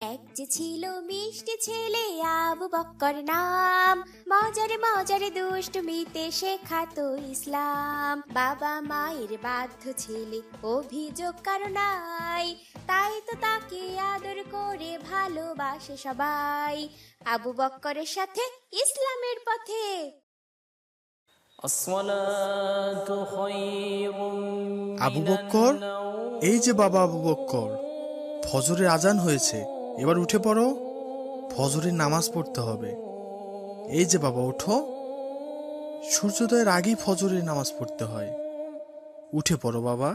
এক যে ছিল মিষ্টি ছেলে আবু বক্কর নাম, মজারে মজারে দুষ্টমিতে শেখাতো ইসলাম। বাবা মায়ের বাধ্য ছেলে, অভিযোগ কারো নাই, তাই তো তাকে আদর করে ভালোবাসে সবাই। আবু বক্করের সাথে ইসলামের পথে। আবু বক্কর, এই যে বাবা আবু বক্কর, ফজরের আজান হয়েছে, এবার উঠে পড়ো, ফজরের নামাজ পড়তে হবে। এই যে বাবা, ওঠো, সূর্যোদয়ের আগেই ফজরের নামাজ পড়তে হয়। উঠে পড়ো বাবা।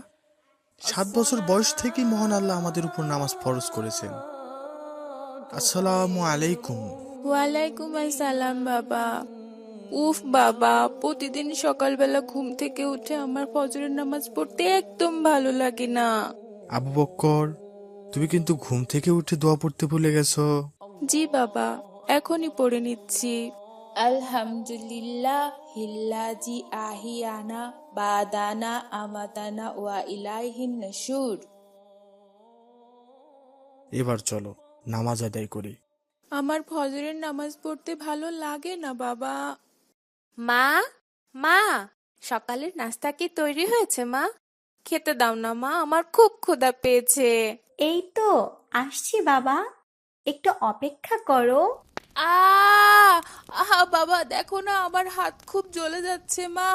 7 বছর বয়স থেকেই মহান আল্লাহ আমাদের উপর নামাজ ফরজ করেছেন। আসসালামু আলাইকুম। ওয়ালাইকুম আসসালাম বাবা। উফ বাবা, প্রতিদিন সকালবেলা ঘুম থেকে উঠে আমার ফজরের নামাজ পড়তে একদম ভালো লাগে না। আবু বক্কর, তুমি কিন্তু ঘুম থেকে উঠে দোয়া পড়তে ভুলে গেছো। জি বাবা, এখনই পড়ে নিচ্ছি। আলহামদুলিল্লাহ হিল্লাজি আহিয়ানা বাদানা আমাতানা ওয়া ইলাইহিন নশুর। এবার চলো নামাজ আদায় করি। আমার ফজরের নামাজ পড়তে ভালো লাগে না বাবা। মা, মা, সকালের নাস্তা কি তৈরি হয়েছে মা? খেতে দাও না মা, আমার খুব ক্ষুধা পেয়েছে। এই তো আসছি বাবা, একটু অপেক্ষা করো। আহা বাবা, দেখো না আমার হাত খুব জ্বলে যাচ্ছে। মা,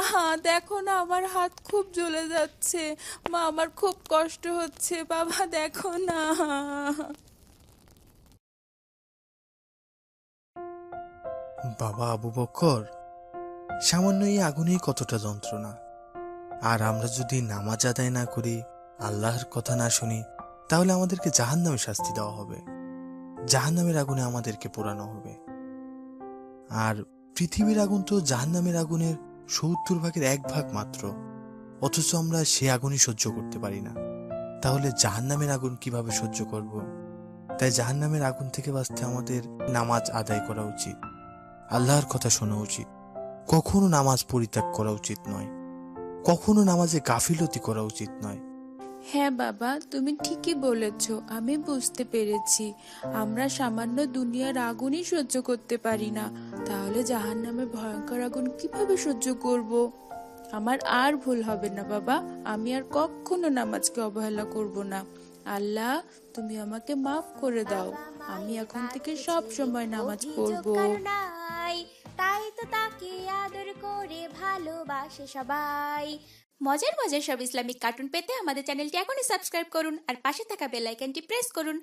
দেখো না আমার হাত খুব জ্বলে যাচ্ছে। মা, আমার খুব কষ্ট হচ্ছে। বাবা দেখো না। বাবা আবু বক্কর, সামান্য এই আগুনেই কতটা যন্ত্রণা। আর আমরা যদি নামাজ আদায় না করি, আল্লাহর কথা না শুনি, তাহলে আমাদেরকে জাহান্নামে শাস্তি দেওয়া হবে, জাহান্নামের আগুনে আমাদেরকে পোড়ানো হবে। আর পৃথিবীর আগুন তো জাহান্নামের আগুনের 70 ভাগের 1 ভাগ মাত্র, অথচ আমরা সে আগুনই সহ্য করতে পারি না। তাহলে জাহান্নামের আগুন কিভাবে সহ্য করব? তাই জাহান্নামের আগুন থেকে বাঁচতে আমাদের নামাজ আদায় করা উচিত, আল্লাহর কথা শোনা উচিত, কখনো নামাজ পরিত্যাগ করা উচিত নয়, কখনো নামাজে গাফিলতি করা উচিত নয়। হ্যাঁ বাবা, তুমি ঠিকই বলেছ, আমি বুঝতে পেরেছি। আমরা সামান্য দুনিয়ার আগুনই সহ্য করতে পারি না, তাহলে জাহান্নামের ভয়ঙ্কর আগুন কিভাবে সহ্য করব? আমার আর ভুল হবে না বাবা, আমি আর কখনো নামাজকে অবহেলা করব না। আল্লাহ, তুমি আমাকে মাফ করে দাও। আমি এখন থেকে সব সময় নামাজ অভিযোগ পড়বো। কারো নাই, তাই তো তাকে আদর করে ভালোবাসে সবাই। মজার মজার সব ইসলামিক কার্টুন পেতে আমাদের চ্যানেলটি এখনই সাবস্ক্রাইব করুন আর পাশে থাকা বেল আইকনটি প্রেস করুন।